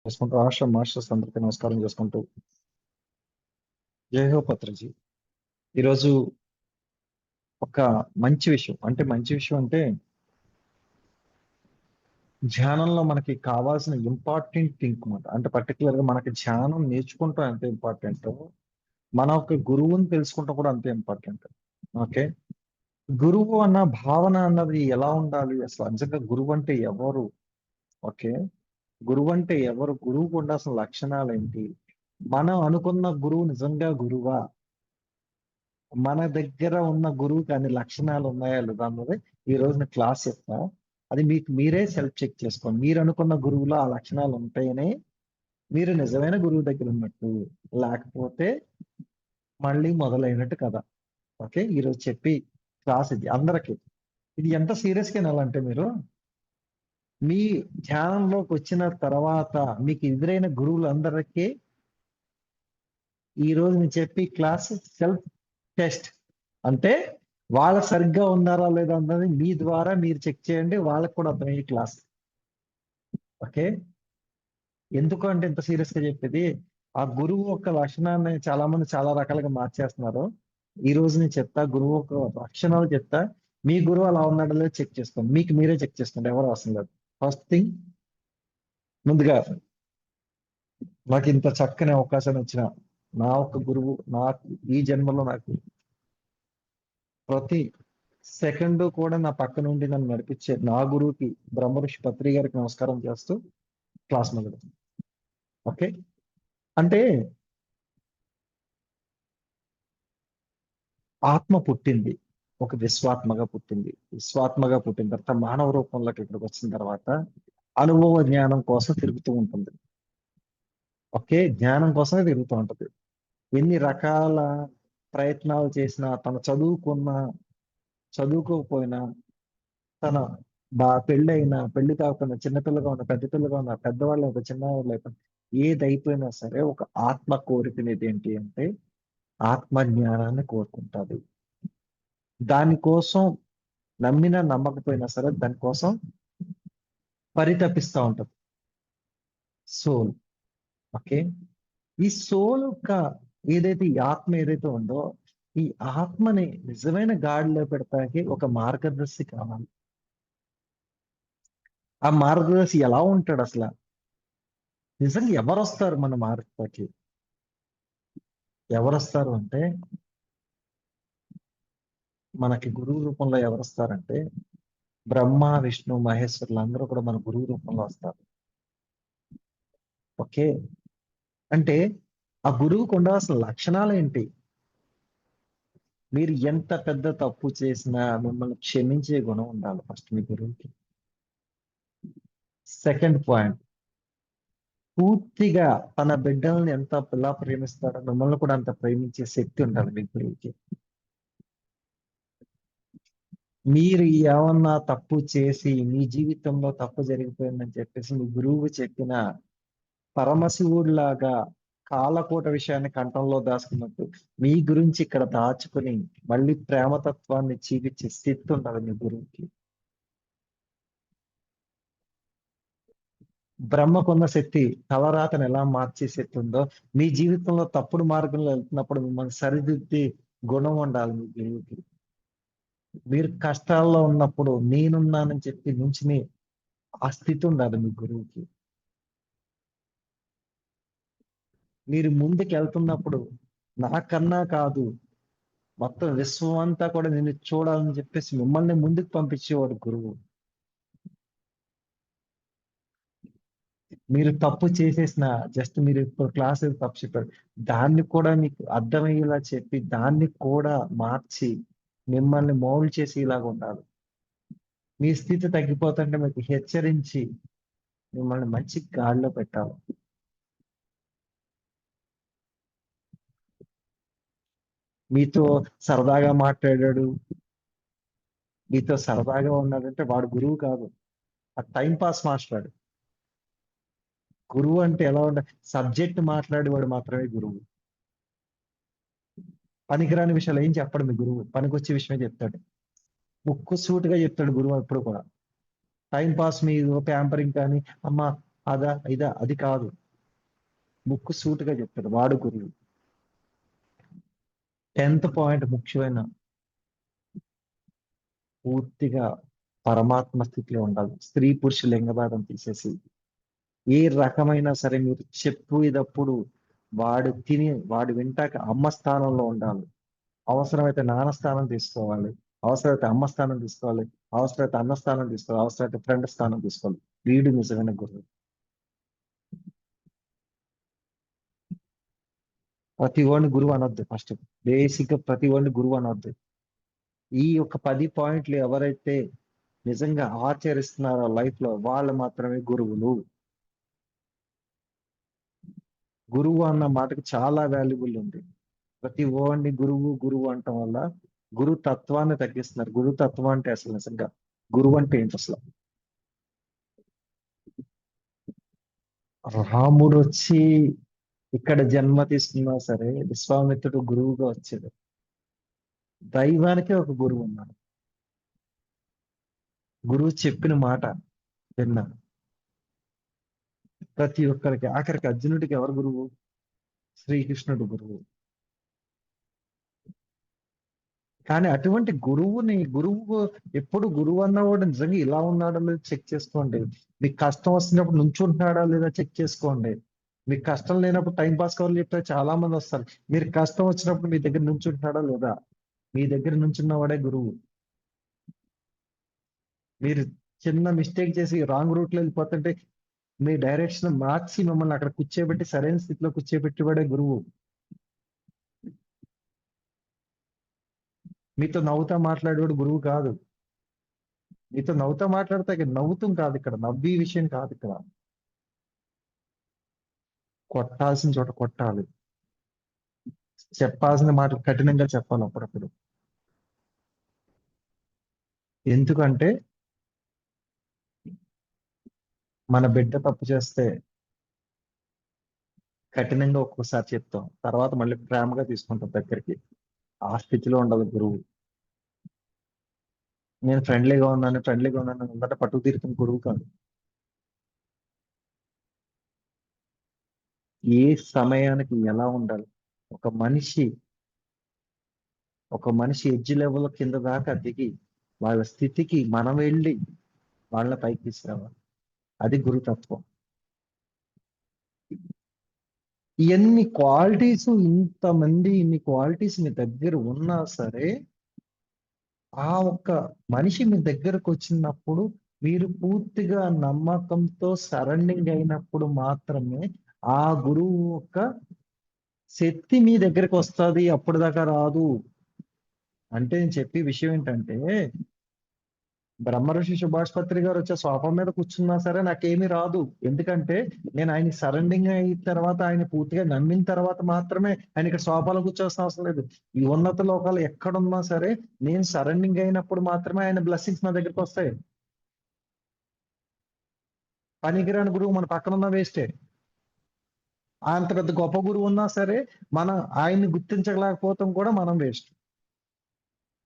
చేసుకుంటూ రాష్ట్ర మాస్టర్స్ అందరికీ నమస్కారం చేసుకుంటూ జై హో పత్రిజీ. ఈరోజు ఒక మంచి విషయం అంటే ధ్యానంలో మనకి కావాల్సిన ఇంపార్టెంట్ థింగ్ మాట. అంటే పర్టికులర్ గా మనకి ధ్యానం నేర్చుకుంటాం ఎంత ఇంపార్టెంట్, మన ఒక గురువుని తెలుసుకుంటాం కూడా అంతే ఇంపార్టెంట్. ఓకే, గురువు అన్న భావన అన్నది ఎలా ఉండాలి, అసలు నిజంగా గురువు అంటే ఎవరు? ఓకే, గురువు అంటే ఎవరు, గురువుకు ఉండాల్సిన లక్షణాలు ఏంటి, మనం అనుకున్న గురువు నిజంగా గురువా, మన దగ్గర ఉన్న గురువుకి అన్ని లక్షణాలు ఉన్నాయా లేదా అన్నది ఈ రోజు నేను క్లాస్ చెప్తా. అది మీకు మీరే సెల్ఫ్ చెక్ చేసుకోండి. మీరు అనుకున్న గురువులో ఆ లక్షణాలు ఉంటాయనే మీరు నిజమైన గురువు దగ్గర ఉన్నట్టు, లేకపోతే మళ్ళీ మొదలైనట్టు కదా. ఓకే, ఈరోజు చెప్పి క్లాస్ ఇది అందరికి. ఇది ఎంత సీరియస్ గా వినాలంటే, మీరు మీ ధ్యానంలోకి వచ్చిన తర్వాత మీకు ఎదురైన గురువులందరికీ ఈ రోజు నేను చెప్పి క్లాస్ సెల్ఫ్ టెస్ట్. అంటే వాళ్ళ సరిగ్గా ఉన్నారా లేదా అన్నది మీ ద్వారా మీరు చెక్ చేయండి, వాళ్ళకు కూడా అర్థమయ్యే క్లాస్. ఓకే, ఎందుకు అంటే ఇంత సీరియస్ గా చెప్పేది, ఆ గురువు యొక్క లక్షణాన్ని చాలా మంది చాలా రకాలుగా మార్చేస్తున్నారు. ఈ రోజు నేను చెప్తా, గురువు యొక్క లక్షణాలు చెప్తా. మీ గురువు అలా ఉన్నాడో లేదో చెక్ చేసుకోండి, మీకు మీరే చెక్ చేసుకోండి, ఎవరు అవసరం లేదు. ఫస్ట్ థింగ్, ముందుగా నాకు ఇంత చక్కని అవకాశాన్ని ఇచ్చిన నా ఒక్క గురువు, నాకు ఈ జన్మలో నాకు ప్రతి సెకండ్ కూడా నా పక్క నుండి నన్ను నడిపించే నా గురువుకి బ్రహ్మఋషి పత్రి గారికి నమస్కారం చేస్తూ క్లాస్ మొదలు. ఓకే, అంటే ఆత్మ పుట్టింది, ఒక విశ్వాత్మగా పుట్టింది. విశ్వాత్మగా పుట్టిన తర్వాత మానవ రూపంలోకి ఇక్కడికి వచ్చిన తర్వాత అనుభవ జ్ఞానం కోసం తిరుగుతూ ఉంటుంది. ఓకే, జ్ఞానం కోసమే తిరుగుతూ ఉంటది. ఎన్ని రకాల ప్రయత్నాలు చేసినా, తను చదువుకోకపోయినా, తన పెళ్ళైనా పెళ్లి కాకుండా, చిన్నపిల్లగా ఉన్న పెద్ద పిల్లగా ఉన్న, పెద్దవాళ్ళు అయిపోయి చిన్నవాళ్ళు అయిపోయి, ఏదైపోయినా సరే ఒక ఆత్మ కోరుకునేది ఏంటి అంటే ఆత్మ జ్ఞానాన్ని కోరుకుంటాది. దానికోసం నమ్మినా నమ్మకపోయినా సరే దానికోసం పరితపిస్తూ ఉంటది సోల్. ఓకే, ఈ సోల్ యొక్క ఏదైతే ఈ ఆత్మ ఏదైతే ఉందో, ఈ ఆత్మని నిజమైన గాడిలో పెడతానికి ఒక మార్గదర్శి కావాలి. ఆ మార్గదర్శి ఎలా ఉంటాడు అసలు? నిజంగా ఎవరు వస్తారు మన మార్గకి? ఎవరు వస్తారు అంటే, మనకి గురువు రూపంలో ఎవరు వస్తారంటే బ్రహ్మ విష్ణు మహేశ్వరులు అందరూ కూడా మన గురువు రూపంలో వస్తారు. ఓకే, అంటే ఆ గురువుకు ఉండాల్సిన లక్షణాలు ఏంటి? మీరు ఎంత పెద్ద తప్పు చేసినా మిమ్మల్ని క్షమించే గుణం ఉండాలి ఫస్ట్ మీ గురువుకి. సెకండ్ పాయింట్, పూర్తిగా తన బిడ్డల్ని ఎంత ఎలా ప్రేమిస్తాడో మిమ్మల్ని కూడా అంత ప్రేమించే శక్తి ఉండాలి మీ గురువుకి. మీరు ఏమన్నా తప్పు చేసి మీ జీవితంలో తప్పు జరిగిపోయిందని చెప్పేసి మీ గురువు చెప్పిన పరమశివుడిలాగా కాలకూట విషయాన్ని కంఠంలో దాచుకున్నట్టు మీ గురించి ఇక్కడ దాచుకుని మళ్ళీ ప్రేమతత్వాన్ని చూపించే స్థితి ఉండాలి మీ గురువుకి. బ్రహ్మకున్న శక్తి తలరాతను ఎలా మార్చే శక్తి ఉందో, మీ జీవితంలో తప్పుడు మార్గంలో వెళ్తున్నప్పుడు మిమ్మల్ని సరిదిద్దే గుణం ఉండాలి మీ గురువుకి. మీరు కష్టాల్లో ఉన్నప్పుడు నేనున్నానని చెప్పి నుంచుని ఆ స్థితి ఉండాలి మీ గురువుకి. మీరు ముందుకు వెళ్తున్నప్పుడు నాకన్నా కాదు, మొత్తం విశ్వం అంతా కూడా నిన్ను చూడాలని చెప్పేసి మిమ్మల్ని ముందుకు పంపించేవాడు గురువు. మీరు తప్పు చేసేసిన, జస్ట్ మీరు ఇప్పుడు క్లాస్ తప్పు చెప్పారు, దాన్ని కూడా మీకు అర్థమయ్యేలా చెప్పి దాన్ని కూడా మార్చి మిమ్మల్ని మౌల్డ్ చేసి ఇలాగ ఉండాలి. మీ స్థితి తగ్గిపోతుంటే మీకు హెచ్చరించి మిమ్మల్ని మంచి గాడిలో పెట్టాలి. మీతో సరదాగా మాట్లాడాడు, మీతో సరదాగా ఉన్నాడంటే వాడు గురువు కాదు, ఆ టైం పాస్ మాస్టర్. గురువు అంటే ఎలా ఉండాలి? సబ్జెక్ట్ మాట్లాడేవాడు మాత్రమే గురువు. పనికిరాని విషయాలు ఏం చెప్పడు మీ గురువు, పనికొచ్చే విషయమే చెప్తాడు. ముక్కు సూటిగా చెప్తాడు గురువు ఎప్పుడు కూడా. టైం పాస్ మీద ప్యాంపరింగ్ కానీ, అమ్మ అదా ఇదా అది కాదు. బుక్ సూటిగా చెప్తాడు వాడు గురువు. 10th పాయింట్ ముఖ్యమైన, పూర్తిగా పరమాత్మ స్థితిలో ఉండాలి. స్త్రీ పురుష లింగభేదం తీసేసి ఏ రకమైన సరే మీరు చెప్పేటప్పుడు వాడు వింటాక అమ్మ స్థానంలో ఉండాలి. అవసరమైతే నాన్న స్థానం తీసుకోవాలి, అవసరమైతే అమ్మ స్థానం తీసుకోవాలి, అవసరమైతే అన్న స్థానం తీసుకోవాలి, అవసరమైతే ఫ్రెండ్ స్థానం తీసుకోవాలి. వీడు నిజమైన గురువు. ప్రతి వాడిని గురువు అనొద్దు. ఫస్ట్ బేసిక్ గా ప్రతి వాడిని గురువు అనొద్దు. ఈ యొక్క 10 పాయింట్లు ఎవరైతే నిజంగా ఆచరిస్తున్నారో లైఫ్ లో వాళ్ళు మాత్రమే గురువులు. గురువు అన్న మాటకి చాలా వాల్యుబుల్ ఉంది. ప్రతి వాడిని గురువు గురువు అంటం వల్ల గురు తత్వాన్ని తగ్గిస్తున్నారు. గురు తత్వం అంటే అసలు నిజంగా గురువు అంటే ఏంటి అసలు? రాముడు వచ్చి ఇక్కడ జన్మ తీసుకున్నా సరే విశ్వామిత్రుడు గురువుగా వచ్చాడు. దైవానికి ఒక గురువు ఉన్నాడు. గురువు చెప్పిన మాట విన్నాను. ప్రతి ఒక్కరికి, ఆఖరికి అర్జునుడికి ఎవరు గురువు? శ్రీకృష్ణుడు గురువు. కానీ అటువంటి గురువు ఎప్పుడు గురువు అన్నవాడు నిజంగా ఇలా ఉన్నాడో లేదో చెక్ చేసుకోండి. మీకు కష్టం వస్తున్నప్పుడు నుంచుంటున్నాడా లేదా చెక్ చేసుకోండి. మీకు కష్టం లేనప్పుడు టైం పాస్ కవర్లు చెప్తే చాలా మంది వస్తారు. మీరు కష్టం వచ్చినప్పుడు మీ దగ్గర నుంచుంటున్నాడా లేదా? మీ దగ్గర నుంచున్నవాడే గురువు. మీరు చిన్న మిస్టేక్ చేసి రాంగ్ రూట్ లో వెళ్ళిపోతుంటే మీ డైరెక్షన్ మార్చి మిమ్మల్ని అక్కడ కూర్చోబెట్టి సరైన స్థితిలో కూర్చోబెట్టేవాడే గురువు. మీతో నవ్వుతా మాట్లాడేవాడు గురువు కాదు. మీతో నవ్వుతా మాట్లాడితే ఇక్కడ నవ్వుతాం కాదు, ఇక్కడ నవ్వి విషయం కాదు. ఇక్కడ కొట్టాల్సిన చోట కొట్టాలి. చెప్పాల్సిన మాటలు కఠినంగా చెప్పాలి అప్పుడప్పుడు. ఎందుకంటే మన బిడ్డ తప్పు చేస్తే కఠినంగా ఒక్కోసారి చెప్తాం, తర్వాత మళ్ళీ ప్రేమగా తీసుకుంటాం దగ్గరికి. ఆ స్థితిలో ఉండదు గురువు. నేను ఫ్రెండ్లీగా ఉన్నాను ఉందంటే పట్టుకు తీరుతున్న గురువు కాదు. ఏ సమయానికి ఎలా ఉండాలి? ఒక మనిషి ఒక మనిషి ఎడ్జ్ లెవెల్ కింద దాకా దిగి వాళ్ళ స్థితికి మనం వెళ్ళి వాళ్ళ పైకి తీసుకురావాలి. అది గురుతత్వం. ఇన్ని క్వాలిటీస్, ఇంతమంది ఇన్ని క్వాలిటీస్ మీ దగ్గర ఉన్నా సరే ఆ ఒక్క మనిషి మీ దగ్గరకు వచ్చినప్పుడు మీరు పూర్తిగా నమ్మకంతో సరెండింగ్ అయినప్పుడు మాత్రమే ఆ గురువు యొక్క శక్తి మీ దగ్గరకు వస్తుంది. అప్పుడు దాకా రాదు. అంటే నేను చెప్పే విషయం ఏంటంటే బ్రహ్మర్షి సుభాష్ పత్రి గారు వచ్చే సోఫా మీద కూర్చున్నా సరే నాకేమీ రాదు. ఎందుకంటే నేను ఆయన సరెండింగ్ అయిన తర్వాత, ఆయన పూర్తిగా నమ్మిన తర్వాత మాత్రమే ఆయన ఇక్కడ సోఫాలో కూర్చోవాల్సిన అవసరం లేదు. ఈ ఉన్నత లోకాలు ఎక్కడున్నా సరే నేను సరెండింగ్ అయినప్పుడు మాత్రమే ఆయన బ్లెస్సింగ్స్ నా దగ్గరికి వస్తాయి. పనికిరాని గురువు మన పక్కన ఉన్న వేస్టే. అంత పెద్ద గొప్ప గురువు ఉన్నా సరే మనం ఆయన్ని గుర్తించలేకపోతాం కూడా మనం వేస్ట్.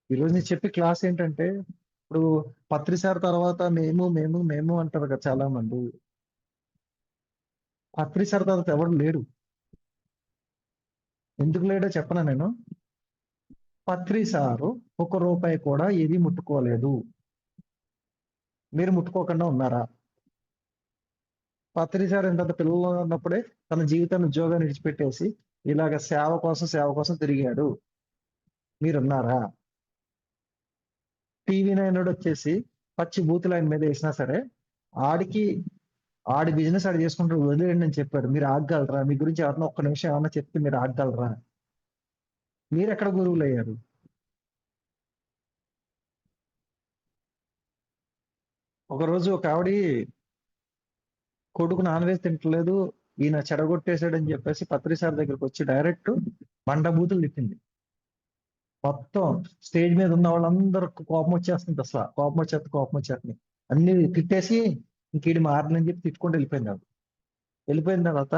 ఈరోజు నేను చెప్పే క్లాస్ ఏంటంటే, ఇప్పుడు పత్రిసారి తర్వాత మేము అంటారు కదా చాలా మంది. పత్రిసారి తర్వాత ఎవరు లేడు. ఎందుకు లేడో చెప్పనా నేను? పత్రిసారు ₹1 కూడా ఏది ముట్టుకోలేదు. మీరు ముట్టుకోకుండా ఉన్నారా? పత్రిసారి ఏంటంటే పిల్లలు ఉన్నప్పుడే తన జీవితాన్ని ఉద్యోగాన్ని విడిచిపెట్టేసి ఇలాగ సేవ కోసం తిరిగాడు. మీరున్నారా? టీవీ 9 వచ్చేసి పచ్చి బూతులు ఆయన మీద వేసినా సరే ఆడికి ఆడి బిజినెస్ ఆడు చేసుకుంటూ వదిలేయండి అని చెప్పాడు. మీరు ఆగగలరా? మీ గురించి ఎవరన్నా ఒక్క నిమిషం ఏమన్నా చెప్తే మీరు ఆగగలరా? మీరు ఎక్కడ గురువులు అయ్యారు? ఒకరోజు ఒక ఆవిడ కొడుకు నాన్ వెజ్ తింటలేదు, ఈయన చెడగొట్టేశాడని చెప్పేసి పత్రిసారి దగ్గరికి వచ్చి డైరెక్ట్ బండబూతులు తిట్టింది. మొత్తం స్టేజ్ మీద ఉన్న వాళ్ళందరూ కోపం వచ్చేస్తుంది. అసలు కోపం వచ్చేస్తుంది. అన్ని తిట్టేసి ఇంకేడి మారనని చెప్పి తిట్టుకుంటూ వెళ్ళిపోయింది ఆవిడ. వెళ్ళిపోయిన తర్వాత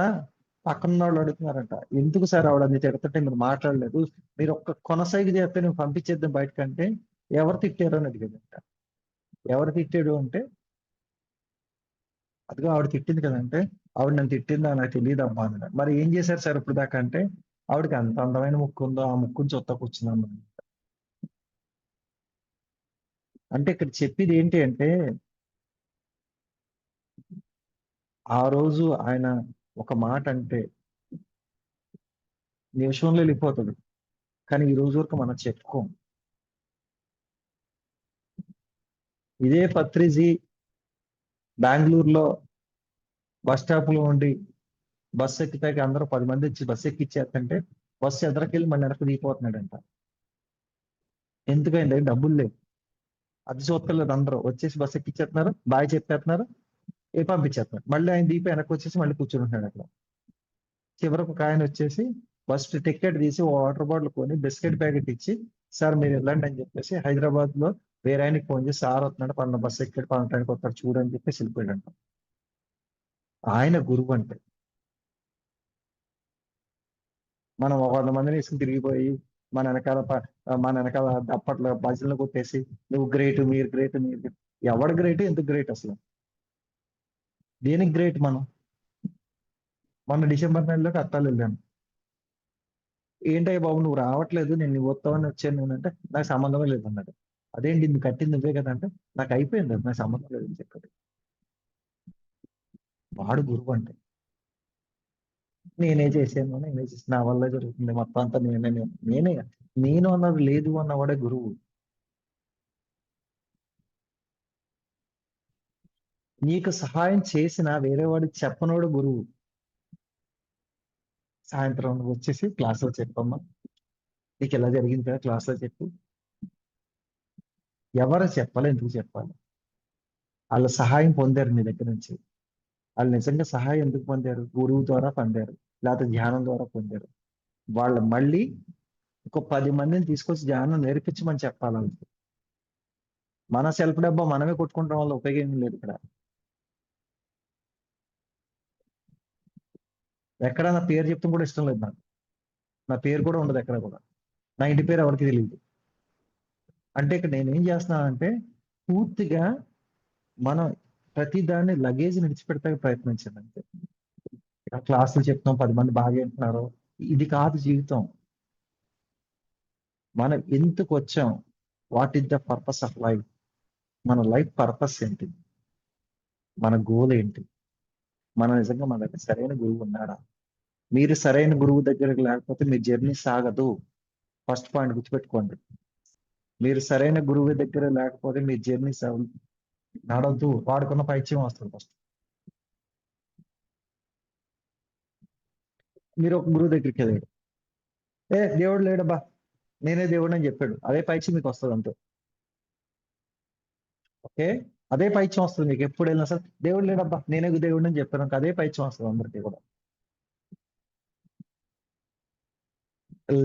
పక్కన ఉన్న వాళ్ళు అడుగుతున్నారంట, ఎందుకు సార్ ఆవిడ అన్ని తిడుతుంటే మీరు మాట్లాడలేదు, మీరు ఒక్క కొనసాగి చేస్తే నేను పంపించేద్దాం బయటకంటే ఎవరు తిట్టారు అని అడిగేదంట. ఎవరు తిట్టాడు అంటే అదిగో ఆవిడ తిట్టింది కదంటే, ఆవిడ నన్ను తిట్టిందా నాకు తెలియదు అమ్మా అన్నాడు. మరి ఏం చేశారు సార్ ఇప్పుడు దాకా అంటే, ఆవిడకి అంత అందమైన ముక్కు ఉందో ఆ ముక్కుని చూత్తా కూర్చున్నాను. అంటే ఇక్కడ చెప్పేది ఏంటి అంటే, ఆ రోజు ఆయన ఒక మాట అంటే నిమిషంలో వెళ్ళిపోతుంది. కానీ ఈ రోజు వరకు మనం చెప్పుకోం. ఇదే పత్రిజీ బెంగళూరులో బస్ స్టాప్ లో ఉండి బస్సు ఎక్కితే అందరూ 10 మంది వచ్చి బస్సు ఎక్కిచ్చేస్తుంటే బస్సు ఎదరకెళ్ళి మళ్ళీ వెనక్కి దిగిపోతున్నాడంట. ఎందుకంటే డబ్బులు లేవు. అది చూస్తలేదు, అందరూ వచ్చేసి బస్సు ఎక్కిచ్చేస్తున్నారు, బాయ్ చెప్పేస్తున్నారు, పంపించేస్తున్నారు. మళ్ళీ ఆయన దీపి వెనక్కి వచ్చేసి మళ్ళీ కూర్చుంటున్నాడు అక్కడ. చివరికి ఒక ఆయన వచ్చేసి బస్ టికెట్ తీసి వాటర్ బాటిల్ కొని బిస్కెట్ ప్యాకెట్ ఇచ్చి, సార్ మీరు వెళ్ళండి అని చెప్పేసి హైదరాబాద్ లో వేరే ఆయనకి ఫోన్ చేసి, సార్ వస్తున్నాడు పలానా బస్సు ఎక్కి పలానానికి వస్తాడు చూడని చెప్పేసి వెళ్ళిపోయాడంట. ఆయన గురువు అంటే. మనం ఒక 100 మందిని వేసుకుని తిరిగిపోయి మన వెనకాల దప్పట్లో భజనలు కొట్టేసి నువ్వు గ్రేట్, మీరు గ్రేట్, మీరు great. ఎవడు గ్రేట్, ఎందుకు గ్రేట్ అసలు? దేనికి గ్రేట్ మనం? మొన్న డిసెంబర్ నెలలోకి అత్తాలు వెళ్ళాను. ఏంటయ్య బాబు నువ్వు రావట్లేదు, నేను నువ్వు వస్తావని వచ్చాను నేను అంటే, నాకు సంబంధమే లేదు అన్నాడు. అదేంటి నువ్వు కట్టింది నువ్వే కదా అంటే, నాకు అయిపోయింది అది, నాకు సంబంధం లేదు అని చెప్పాడు. వాడు గురువు అంటే. నేనే చేసాను, నా వల్ల జరుగుతుంది మొత్తం అంతా నేనే నేను అన్నది లేదు అన్నవాడే గురువు. నీకు సహాయం చేసిన వేరే వాడికి చెప్పనోడు గురువు. సాయంత్రం నువ్వు వచ్చేసి క్లాసులో చెప్పమ్మా, నీకు ఎలా జరిగింది కదా క్లాసులో చెప్పు. ఎవరు చెప్పాలి, ఎందుకు చెప్పాలి? వాళ్ళు సహాయం పొందారు నీ దగ్గర నుంచి. వాళ్ళు నిజంగా సహాయం ఎందుకు పొందారు? గురువు ద్వారా పొందారు, లేకపోతే ధ్యానం ద్వారా పొందారు. వాళ్ళు మళ్ళీ ఒక 10 మందిని తీసుకొచ్చి ధ్యానం నేర్పించమని చెప్పాలి వాళ్ళకి. మన సెల్ఫ్ డబ్బా మనమే కొట్టుకుంటాం వల్ల ఉపయోగం ఏమీ లేదు ఇక్కడ. ఎక్కడ నా పేరు చెప్తాం కూడా ఇష్టం లేదు నాకు. నా పేరు కూడా ఉండదు ఎక్కడ కూడా. నా ఇంటి పేరు ఎవరికి తెలియదు. అంటే ఇక్కడ నేను ఏం చేస్తున్నానంటే, పూర్తిగా మనం ప్రతి దాన్ని లగేజ్ విడిచిపెడతానికి ప్రయత్నించండి అంతే. ఇక్కడ క్లాసులు చెప్తాం, 10 మంది బాగా వింటున్నారు, ఇది కాదు జీవితం. మనం ఎందుకు వచ్చాం? What is the purpose of life? మన లైఫ్ పర్పస్ ఏంటి? మన గోల్ ఏంటి? నిజంగా మన దగ్గర సరైన గురువు ఉన్నాడా? మీరు సరైన గురువు దగ్గరకు లేకపోతే మీ జర్నీ సాగదు. ఫస్ట్ పాయింట్ గుర్తుపెట్టుకోండి. మీరు సరైన గురువు దగ్గర లేకపోతే మీ జర్నీ నడవద్దు. వాడుకున్న పైత్యం వస్తుంది ఫస్ట్. మీరు ఒక గురువు దగ్గరికి వెళ్ళాడు, దేవుడు లేడబ్బా, నేనే దేవుడు అని చెప్పాడు, అదే పైత్యం మీకు వస్తుంది అంతే. ఓకే, అదే పైత్యం వస్తుంది మీకు ఎప్పుడు వెళ్ళినా సరే. దేవుడు లేడబ్బా, నేనే దేవుడు అని చెప్పాను, అదే పైత్యం వస్తుంది అందరికీ కూడా.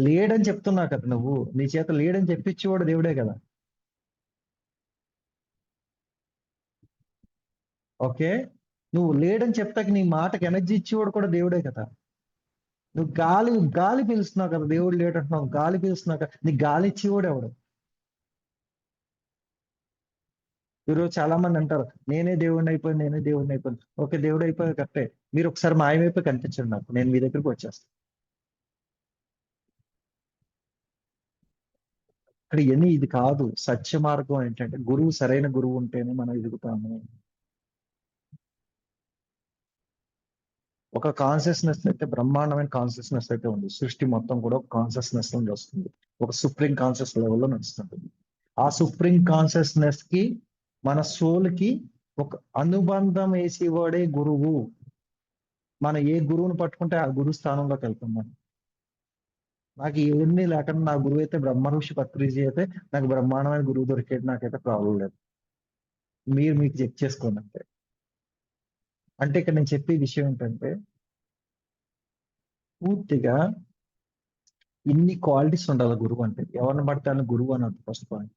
లేడని చెప్తున్నా కదా నువ్వు, నీ చేత లేడని చెప్పించేవాడు దేవుడే కదా. ఓకే, నువ్వు లేడని చెప్తాక నీ మాటకి ఎనర్జీ ఇచ్చేవాడు కూడా దేవుడే కదా. నువ్వు గాలి గాలి పీలుస్తున్నావు కదా, దేవుడు లేడంటున్నావు, గాలి పీలుస్తున్నావు కదా, నీకు గాలి ఇచ్చేవాడు ఎవడు? ఈరోజు చాలా మంది అంటారు, నేనే దేవుడిని అయిపోయాను. ఓకే, దేవుడు అయిపోయారు కరెక్టే. మీరు ఒకసారి మాయమైపోయి కనిపించండి నాకు, నేను మీ దగ్గరికి వచ్చేస్తాను. ఇక్కడ ఎన్ని ఇది కాదు. సత్య మార్గం ఏంటంటే, సరైన గురువు ఉంటేనే మనం ఎదుగుతాము. ఒక కాన్షియస్నెస్ అయితే, బ్రహ్మాండమైన కాన్షియస్నెస్ అయితే ఉంది. సృష్టి మొత్తం కూడా ఒక కాన్షియస్నెస్ నుండి వస్తుంది. ఒక సుప్రీం కాన్షియస్ లెవెల్లో నడుస్తుంది. ఆ సుప్రీం కాన్షియస్నెస్ కి, మన సోల్ కి ఒక అనుబంధం వేసేవాడే గురువు. మనం ఏ గురువుని పట్టుకుంటే ఆ గురు స్థానంలోకి వెళ్తాం మనం. నాకు ఇవన్నీ లేకుండా నా గురువు అయితే బ్రహ్మ ఋషి పత్రిజీ అయితే, నాకు బ్రహ్మాండమైన గురువు దొరికేది, నాకైతే ప్రాబ్లం లేదు. మీరు మీకు చెక్ చేసుకోండి అంతే. అంటే ఇక్కడ నేను చెప్పే విషయం ఏంటంటే, పూర్తిగా ఇన్ని క్వాలిటీస్ ఉండాలి గురువు అంటే. ఎవరిని పడితే వాళ్ళని గురువు అనొద్దు, ఫస్ట్ పాయింట్.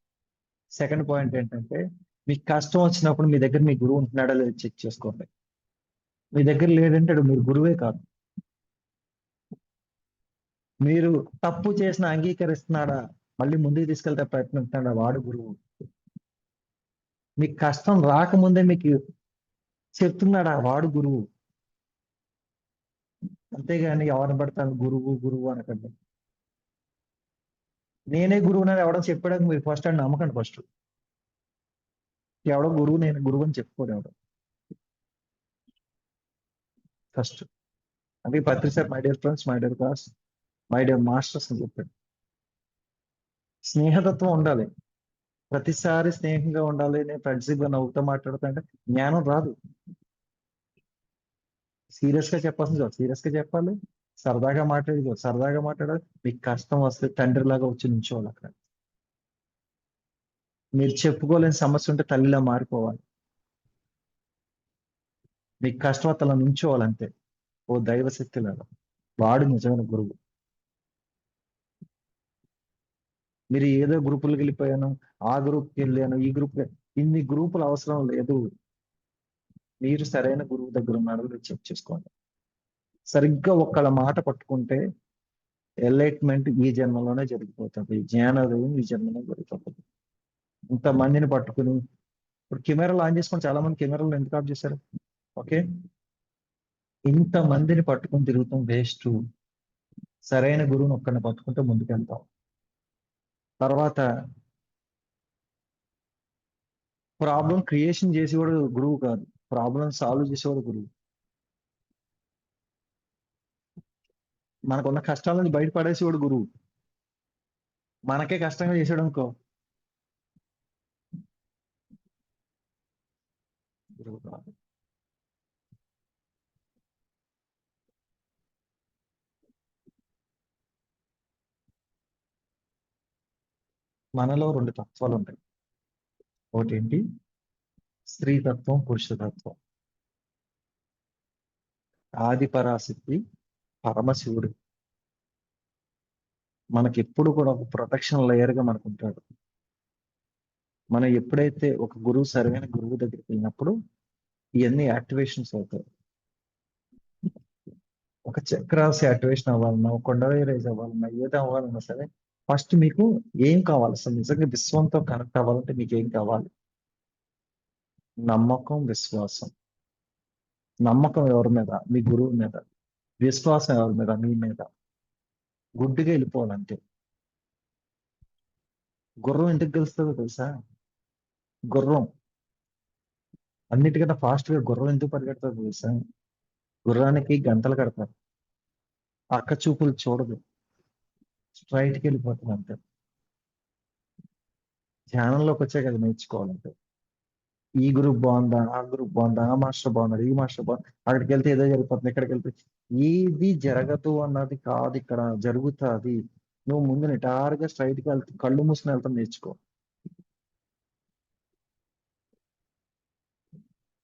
సెకండ్ పాయింట్ ఏంటంటే, మీకు కష్టం వచ్చినప్పుడు మీ దగ్గర మీ గురువు ఉంటున్నాడా లేదా చెక్ చేసుకోండి. మీ దగ్గర లేదంటే మీరు గురువే కాదు. మీరు తప్పు చేసిన అంగీకరిస్తున్నాడా, మళ్ళీ ముందుకు తీసుకెళ్తే ప్రయత్నిస్తున్నాడా, వాడు గురువు. మీకు కష్టం రాకముందే మీకు చెప్తున్నాడా వాడు గురువు. అంతేగాని ఎవరిని పడతాను గురువు గురువు అనకండి. నేనే గురువునని ఎవడో చెప్పాడని మీరు ఫస్ట్ అని నమ్మకండి ఫస్ట్. ఎవడో గురువు నేను గురువు అని చెప్పుకోడు ఎవడో ఫస్ట్. అంటే Patri sir my dear friends, my dear class, my dear masters అని చెప్పాడు. స్నేహతత్వం ఉండాలి. ప్రతిసారి స్నేహంగా ఉండాలి, నేను ఫ్రెండ్షిప్ గా నవ్వుతూ మాట్లాడుతా అంటే జ్ఞానం రాదు. సీరియస్ గా చెప్పాల్సింది సీరియస్ గా చెప్పాలి. సరదాగా మాట్లాడేది సరదాగా మాట్లాడాలి. మీకు కష్టం వస్తే తండ్రిలాగా వచ్చి నించోవాలి అక్కడ. మీరు చెప్పుకోలేని సమస్య ఉంటే తల్లిలా మారిపోవాలి. మీకు కష్టం వస్తే అలా నించోవాలంతే. ఓ దైవశక్తి లాగా. వాడు నిజమైన గురువు. మీరు ఏదో గ్రూపులకు వెళ్ళిపోయాను, ఆ గ్రూప్కి వెళ్ళాను, ఈ గ్రూప్, ఇన్ని గ్రూపులు అవసరం లేదు. మీరు సరైన గురువు దగ్గర ఉన్నాడు మీరు చెక్ చేసుకోండి. సరిగ్గా ఒక్కళ్ళ మాట పట్టుకుంటే ఎన్లైట్మెంట్ ఈ జన్మలోనే జరిగిపోతుంది, జ్ఞానోదయం ఈ జన్మలో జరిగిపోతుంది. ఇంతమందిని పట్టుకుని ఇప్పుడు కెమెరాలు ఆన్ చేసుకొని చాలా మంది కెమెరాలు ఎందుకు ఆఫ్ చేశారు? ఓకే. ఇంతమందిని పట్టుకుని తిరుగుతాం వేస్ట్. సరైన గురువుని ఒక్కడిని పట్టుకుంటే ముందుకెళ్తాం. తర్వాత ప్రాబ్లం క్రియేషన్ చేసేవాడు గురువు కాదు, ప్రాబ్లం సాల్వ్ చేసేవాడు గురువు. మనకున్న కష్టాల నుంచి బయటపడేసేవాడు గురువు. మనకే కష్టంగా చేసాడు అనుకో, గురువు కాదు. మనలో రెండు తత్వాలు ఉంటాయి. ఒకటి ఏంటి? స్త్రీ తత్వం, పురుష తత్వం. ఆది పరాశక్తి పరమశివుడు మనకి ఎప్పుడు కూడా ఒక ప్రొటెక్షన్ లేయర్ గా మనకు ఉంటాడు. మనం ఎప్పుడైతే ఒక గురువు, సరైన గురువు దగ్గరికి వెళ్ళినప్పుడు ఇవన్నీ యాక్టివేషన్స్ అవుతాయి. ఒక చక్రాస్ యాక్టివేషన్ అవ్వాలన్నా, ఒక కొండలు రైజ్ అవ్వాలన్నా, ఏది అవ్వాలన్నా సరే ఫస్ట్ మీకు ఏం కావాలి? అసలు నిజంగా విశ్వంతో కనెక్ట్ అవ్వాలంటే మీకు ఏం కావాలి? నమ్మకం, విశ్వాసం. నమ్మకం ఎవరి మీద? మీ గురువు మీద. విశ్వాసం ఎవరి మీద? మీ మీద. గుడ్డిగా వెళ్ళిపోవాలంటే. గుర్రం ఎందుకు గెలుస్తుందో తెలుసా? గుర్రం అన్నిటికన్నా ఫాస్ట్ గా గుర్రం ఎందుకు పరిగెడుతుందో తెలుసా? గుర్రానికి గంటలు కడతారు, అక్క చూపులు చూడదు, స్ట్రైట్కి వెళ్ళిపోతుంది అంతే. ధ్యానంలోకి వచ్చే కదా నేర్చుకోవాలంటే. ఈ గ్రూప్ బాగుందా, ఆ గ్రూప్ బాగుందా, ఆ మాస్టర్ బాగున్నారు, ఈ మాస్టర్ బాగుంది, అక్కడికి వెళ్తే ఏదో జరిగిపోతుంది, ఇక్కడికి వెళ్తే ఏది జరగదు అన్నది కాదు, ఇక్కడ జరుగుతుంది. నువ్వు ముందు నిటారుగా స్ట్రైట్ గా వెళ్తే కళ్ళు మూసుకుని వెళ్తాం నేర్చుకో.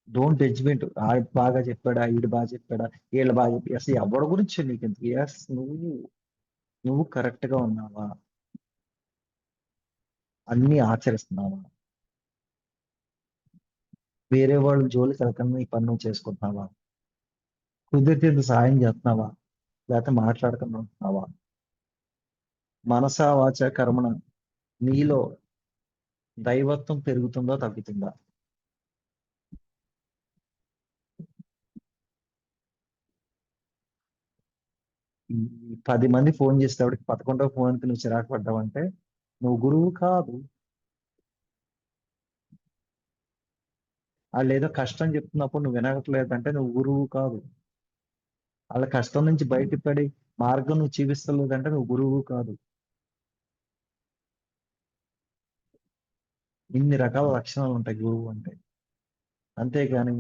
Don't judgement. ఆడు బాగా చెప్పాడా, ఈడు బాగా చెప్పాడా, వీళ్ళు బాగా చెప్పి అసలు ఎవరి గురించి నీకు ఎందుకు? ఎస్, నువ్వు కరెక్ట్ గా ఉన్నావా? అన్ని ఆచరిస్తున్నావా? వేరే వాళ్ళు జోలికి వెళ్ళకుండా నీ పని నువ్వు చేసుకుంటున్నావా? కుదిరితే ఇంత సాయం చేస్తున్నావా? లేకపోతే మాట్లాడకుండా ఉంటున్నావా? మనసా వాచ కర్మణ నీలో దైవత్వం పెరుగుతుందా తగ్గుతుందా? ఈ 10 మంది ఫోన్ చేసేటప్పటికి 11వ ఫోన్కి నువ్వు చిరాకు పడ్డావంటే నువ్వు గురువు కాదు. వాళ్ళు ఏదో కష్టం చెప్తున్నప్పుడు నువ్వు వినట్లేదంటే నువ్వు గురువు కాదు. వాళ్ళ కష్టం నుంచి బయటపడి మార్గం నువ్వు చూపిస్తలేదంటే నువ్వు గురువు కాదు. ఇన్ని రకాల లక్షణాలు ఉంటాయి గురువు అంటే. అంతేగాని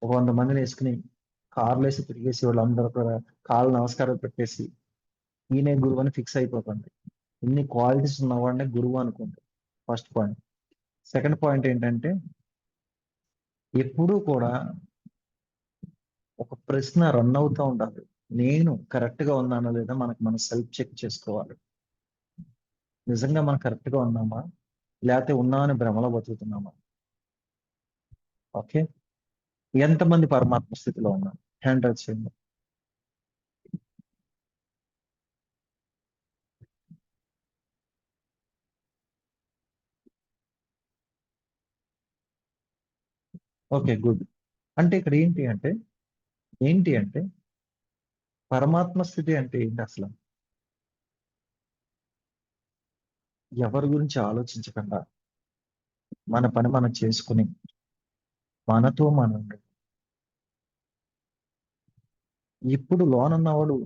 ఒక 100 మందిని వేసుకుని కార్లు వేసి తిరిగేసి వాళ్ళందరూ కూడా కాళ్ళు నమస్కారం పెట్టేసి ఈయనే గురువు అని ఫిక్స్ అయిపోతుంది. ఇన్ని క్వాలిటీస్ ఉన్నవాడినే గురువు అనుకోండి. First point. సెకండ్ పాయింట్ ఏంటంటే ఎప్పుడూ కూడా ఒక ప్రశ్న రన్ అవుతూ ఉండాలి. నేను కరెక్ట్ గా ఉన్నానా లేదా మనకు మనం సెల్ఫ్ చెక్ చేసుకోవాలి. నిజంగా మనం కరెక్ట్ గా ఉన్నామా, లేకపోతే ఉన్నామని భ్రమలో బతుకుతున్నామా? ఓకే. ఎంతమంది పరమాత్మ స్థితిలో ఉన్నారు? హ్యాండ్ రైజ్ చేయండి. Okay, good. అంటే ఇక్కడ ఏంటి అంటే పరమాత్మ స్థితి అంటే ఏంటి అసలు? ఎవరి గురించి ఆలోచించకుండా మన పని మనం చేసుకుని మనతో మనం ఉండాలి. ఇప్పుడు లోనున్నవాడు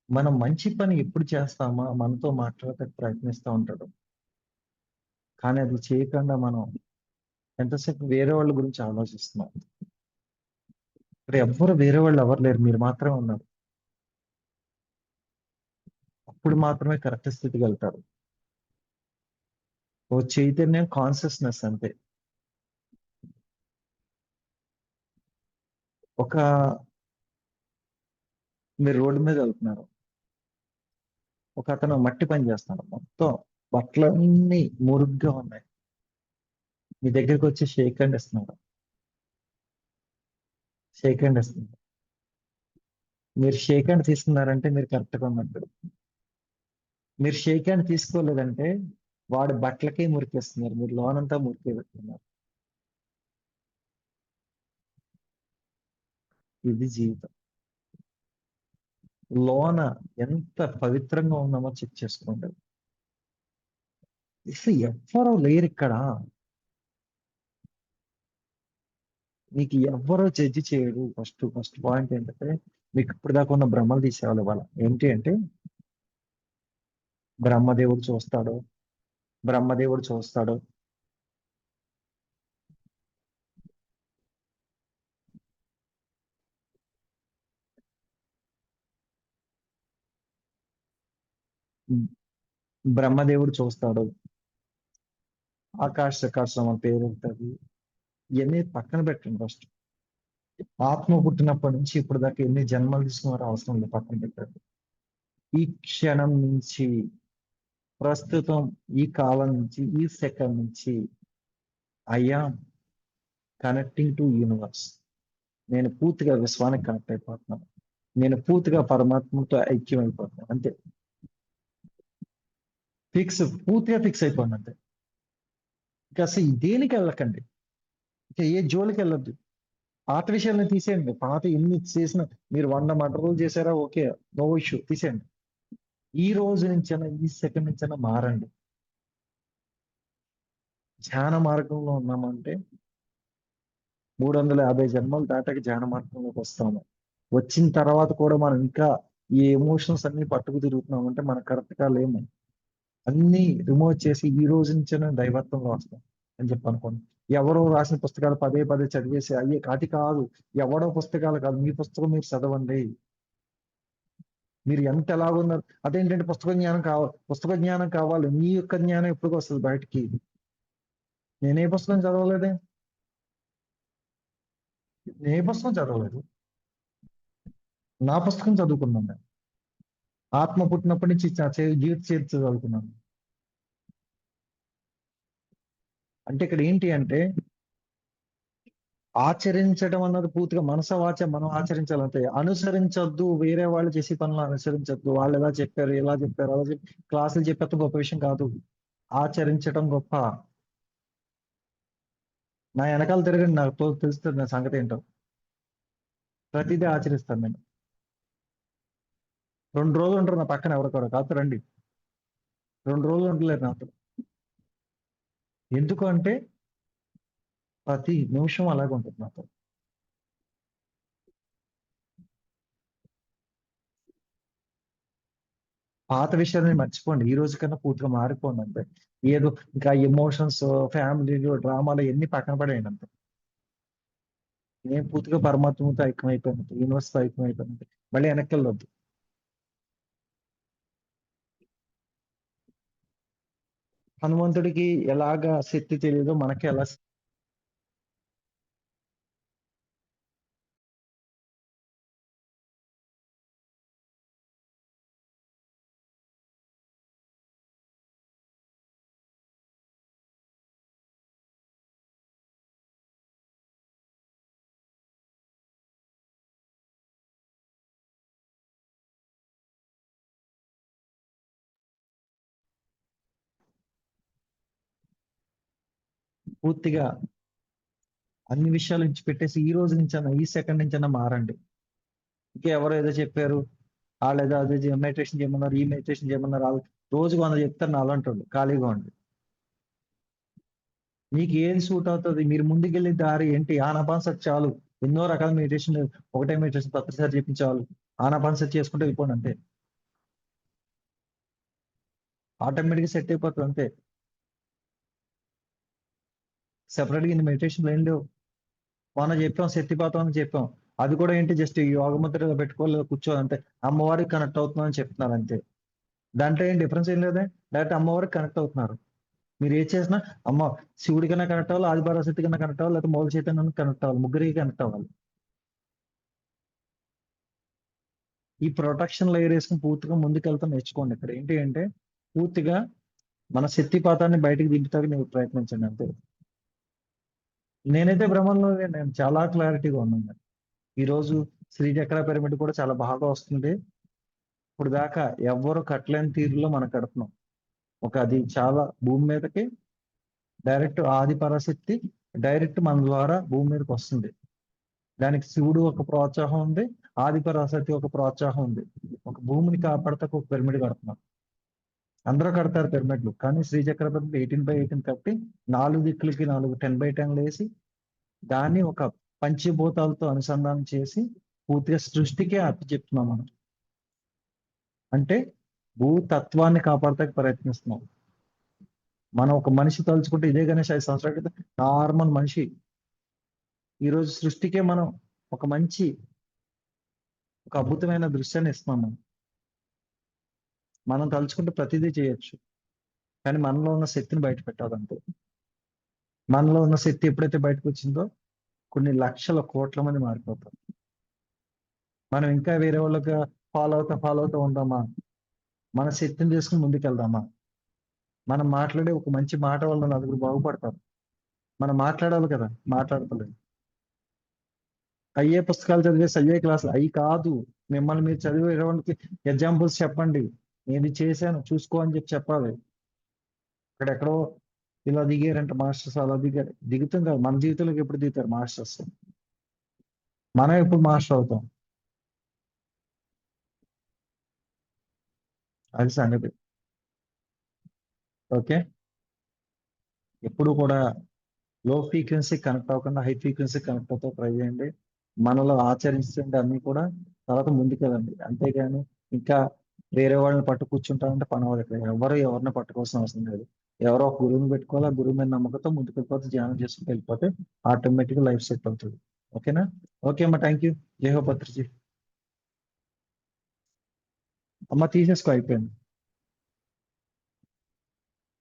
మనం మంచి పని ఎప్పుడు చేస్తామా మనతో మాట్లాడటానికి ప్రయత్నిస్తూ ఉంటాడు. కానీ అది చేయకుండా మనం ఎంతసేపు వేరే వాళ్ళ గురించి ఆలోచిస్తున్నాం. ఇక్కడ ఎవ్వరు వేరే వాళ్ళు ఎవరు లేరు, మీరు మాత్రమే ఉన్నారు. అప్పుడు మాత్రమే కరెక్ట్ స్థితికి వెళ్తారు. ఓ చైతన్యం కాన్షియస్నెస్ అంతే. ఒక మీరు రోడ్డు మీద వెళ్తున్నారు, ఒక అతను మట్టి పని చేస్తున్నాడు, మొత్తం బట్టలన్నీ మురుగ్గా ఉన్నాయి. మీ దగ్గరికి వచ్చి షేక్ హ్యాండ్ ఇస్తున్నాడు, షేక్ హ్యాండ్ ఇస్తున్నాడు. మీరు షేక్ హ్యాండ్ తీసుకున్నారంటే మీరు కరెక్ట్గా ఉన్నట్టు. మీరు షేక్ హ్యాండ్ తీసుకోలేదంటే వాడు బట్టలకే మురికేస్తున్నారు, మీరు లోనంతా మురికే పెడుతున్నారు. ఇది జీవితం. లోన ఎంత పవిత్రంగా ఉన్నామో చెక్ చేసుకోండి. అసలు ఎవ్వరూ లేరు ఇక్కడ. మీకు ఎవ్వరూ జడ్జి చేయడు. ఫస్ట్ ఫస్ట్ పాయింట్ ఏంటంటే మీకు ఇప్పుడు దాకా ఉన్న భ్రమలు తీసేవాలి ఇవాళ. ఏంటి అంటే బ్రహ్మదేవుడు చూస్తాడు, బ్రహ్మదేవుడు చూస్తాడు. బ్రహ్మదేవుడు చూస్తాడు. ఆకాశ ఆకాశం అని పేరు ఉంటుంది. ఇవన్నీ పక్కన పెట్టండి ఫస్ట్. ఆత్మ పుట్టినప్పటి నుంచి ఇప్పుడు దాకా ఎన్ని జన్మలు తీసుకున్నారో అవసరం లేదు, పక్కన పెట్టండి. ఈ క్షణం నుంచి, ప్రస్తుతం, ఈ కాలం నుంచి, ఈ సెకండ్ నుంచి ఐఆమ్ కనెక్టింగ్ టు యూనివర్స్. నేను పూర్తిగా విశ్వానికి కనెక్ట్ అయిపోతున్నాను. నేను పూర్తిగా పరమాత్మతో ఐక్యం అయిపోతున్నాను అంతే. పూర్తిగా ఫిక్స్ అయిపోయింది అంతే. ఇంకా అసలు దేనికి వెళ్ళకండి, ఇంకా ఏ జోలికి వెళ్ళొద్దు. పాత విషయాలను తీసేయండి. పాత ఎన్ని చేసిన, మీరు 100 మర్డర్లు చేశారా, ఓకే, నో ఇష్యూ, తీసేయండి. ఈ రోజు నుంచైనా, ఈ సెకండ్ నుంచైనా మారండి. ధ్యాన మార్గంలో ఉన్నామంటే 350 జన్మలు దాటాక ధ్యాన మార్గంలోకి వస్తాము. వచ్చిన తర్వాత కూడా మనం ఇంకా ఈ ఎమోషన్స్ అన్ని పట్టుకు తిరుగుతున్నాం అంటే మనం కరెక్ట్ గా లేము. అన్ని రిమూవ్ చేసి ఈ రోజు నుంచైనా దైవత్వంలో వస్తాం అని చెప్పి అనుకోండి. ఎవరో రాసిన పుస్తకాలు పదే పదే చదివేసి అయ్యే కాటి కాదు. ఎవడో పుస్తకాలు కాదు, మీ పుస్తకం మీరు చదవండి. మీరు ఎంత ఎలాగున్నారు అదేంటంటే పుస్తక జ్ఞానం కావాలి, మీ యొక్క జ్ఞానం ఎప్పుడు వస్తుంది బయటికి? నేనే పుస్తకం చదవలేదే, నేనే పుస్తకం చదవలేదు. నా పుస్తకం చదువుకున్నాను నేను. ఆత్మ పుట్టినప్పటి నుంచి జీవిత చరిత్ర చదువుకున్నాను. అంటే ఇక్కడ ఏంటి అంటే ఆచరించడం అన్నది పూర్తిగా మనస వాచ మనం ఆచరించాలంటే అనుసరించొద్దు. వేరే వాళ్ళు చేసే పనులు అనుసరించొద్దు. వాళ్ళు ఎలా చెప్పారు, ఎలా చెప్పారు, అలా చెప్పి క్లాసులు చెప్పేంత గొప్ప విషయం కాదు. ఆచరించడం గొప్ప. నా వెనకాల తిరగండి, నాకు తెలుస్తుంది నా సంగతి ఏంటో. ప్రతిదీ ఆచరిస్తాను నేను. 2 రోజులు ఉంటారు నా పక్కన ఎవరు కూడా కాదు, రండి. 2 రోజులు ఉండలేరు నాతో. ఎందుకు అంటే ప్రతి నిమిషం అలాగే ఉంటుంది నాతో. పాత విషయాన్ని మర్చిపోండి, ఈ రోజు కన్నా పూర్తిగా మారిపోండి అంతే. ఏదో ఇంకా ఎమోషన్స్, ఫ్యామిలీలు, డ్రామాలు ఎన్ని పక్కన పడేయండి అంతే. నేను పూర్తిగా పరమాత్మతో ఐక్యమైపోయినట్టు, యూనివర్స్ తో ఐక్యమైపోయినట్టు. మళ్ళీ వెనక్కి వెళ్ళొద్దు. హనుమంతుడికి ఎలాగా శక్తి తెలియదో మనకి ఎలా పూర్తిగా అన్ని విషయాలు పెట్టేసి ఈ రోజు నుంచి అన్న ఈ సెకండ్ నుంచి అన్న మారండి. ఇంకా ఎవరో ఏదో చెప్పారు, వాళ్ళు ఏదో అదే మెడిటేషన్ చేయమన్నారు, ఈ మెడిటేషన్ చేయమన్నారు, వాళ్ళు రోజుకు 100 చెప్తారు నా అలాంటి వాళ్ళు. ఖాళీగా ఉండి మీకు ఏది సూట్ అవుతుంది, మీరు ముందుకెళ్ళే దారి ఏంటి, ఆనాపానసతి చాలు. ఎన్నో రకాల మెడిటేషన్, ఒకటే మెడిటేషన్ 10 సార్లు చెప్పించాలి, ఆనాపానసతి చేసుకుంటే వెళ్ళిపోండి అంతే. ఆటోమేటిక్గా సెట్ అయిపోతుంది అంతే. సెపరేట్గా ఇన్ని మెడిటేషన్లు ఏం లేవు. మొన్న చెప్పాం శక్తిపాతం అని చెప్పాం, అది కూడా ఏంటి జస్ట్ యోగ ముద్ర పెట్టుకోలేదు కూర్చోవాలి అంతే. అమ్మవారికి కనెక్ట్ అవుతుందని చెప్తున్నారు అంతే. దాంట్లో ఏం డిఫరెన్స్ ఏం లేదే, డైరెక్ట్ అమ్మవారికి కనెక్ట్ అవుతున్నారు. మీరు ఏం చేసినా అమ్మ శివుడికైనా కనెక్ట్ అవ్వాలి, ఆదిపరాశక్తి కన్నా కనెక్ట్ అవ్వాలి, లేకపోతే మూల చైతన్యానికి కనెక్ట్ అవ్వాలి, ముగ్గురికి కనెక్ట్ అవ్వాలి. ఈ ప్రొటెక్షన్ లేయర్ వేసుకుని పూర్తిగా ముందుకెళ్తాం నేర్చుకోండి. ఇక్కడ ఏంటి అంటే పూర్తిగా మన శక్తిపాతాన్ని బయటకు దింపుతానికి నేను ప్రయత్నించండి అంతే. నేనైతే భ్రమంలో నేను చాలా క్లారిటీగా ఉన్నాను. ఈ రోజు శ్రీచక్ర పిరమిడ్ కూడా చాలా బాగా వస్తుంది. ఇప్పుడు దాకా ఎవ్వరు కట్టలేని తీరులో మనం కడుతున్నాం. ఒక అది చాలా భూమి మీదకి డైరెక్ట్ ఆది పరాశక్తి డైరెక్ట్ మన ద్వారా భూమి మీదకి వస్తుంది. దానికి శివుడు ఒక ప్రోత్సాహం ఉంది, ఆది పరాశక్తి ఒక ప్రోత్సాహం ఉంది. ఒక భూమిని కాపాడతాకు ఒక పిరమిడ్ కడుతున్నాం. అందరూ కడతారు పిరమిడ్లు, కానీ శ్రీచక్ర పిరమిడ్ 18x18 కట్టి 4 దిక్కులకి 4 10x10 వేసి దాన్ని ఒక పంచభూతాలతో అనుసంధానం చేసి పూర్తిగా సృష్టికే అప్పు చెప్తున్నాం మనం. అంటే భూతత్వాన్ని కాపాడతానికి ప్రయత్నిస్తున్నాం. మనం ఒక మనిషి తలుచుకుంటే ఇదే గణేష్ 5 సంవత్సరాల క్రితం నార్మల్ మనిషి, ఈరోజు సృష్టికే మనం ఒక మంచి ఒక అద్భుతమైన దృశ్యాన్ని ఇస్తున్నాం. మనం తలుచుకుంటే ప్రతిదీ చేయొచ్చు, కానీ మనలో ఉన్న శక్తిని బయట పెట్టాలంటే. మనలో ఉన్న శక్తి ఎప్పుడైతే బయటకు వచ్చిందో కొన్ని లక్షల కోట్ల మంది మారిపోతారు. మనం ఇంకా వేరే వాళ్ళకి ఫాలో అవుతా ఉంటామా? మన శక్తిని తీసుకుని ముందుకెళ్దామా? మనం మాట్లాడే ఒక మంచి మాట వల్ల నలుగురు బాగుపడతారు. మనం మాట్లాడాలి కదా, మాట్లాడతలేదు. అయ్యే పుస్తకాలు చదివేసి అయ్యే క్లాసులు అవి కాదు. మిమ్మల్ని మీరు చదివే వాళ్ళకి ఎగ్జాంపుల్స్ చెప్పండి, నేను ఇది చేశాను చూసుకో అని చెప్పాలి. ఎక్కడో ఇలా దిగారంట మాస్టర్స్, అలా దిగారు. దిగుతాం కదా, మన జీవితంలోకి ఎప్పుడు దిగుతారు మాస్టర్స్? మనం ఎప్పుడు మాస్టర్ అవుతాం? అది సంగతి. ఓకే, ఎప్పుడు కూడా లో ఫ్రీక్వెన్సీ కనెక్ట్ అవ్వకుండా హై ఫ్రీక్వెన్సీ కనెక్ట్ అవుతా ట్రై చేయండి. మనలో ఆచరించండి అన్ని కూడా, తర్వాత ముందుకెళ్ళండి. అంతేగాని ఇంకా వేరే వాళ్ళని పట్టు కూర్చుంటారంటే పని అవ్వదు. ఇక్కడ ఎవరు ఎవరిని పట్టుకోవాల్సిన అవసరం లేదు. ఎవరో ఒక గురువుని పెట్టుకోవాలి, ఆ గురువు మీద నమ్మకంతో ముందుకు వెళ్ళిపోతే, ధ్యానం చేసుకుంటూ వెళ్ళిపోతే ఆటోమేటిక్గా లైఫ్ సెట్ అవుతుంది. ఓకేనా? ఓకే అమ్మా, థ్యాంక్ యూ. జై హో పత్రిజీ. అమ్మ తీసేసుకో, అయిపోయింది.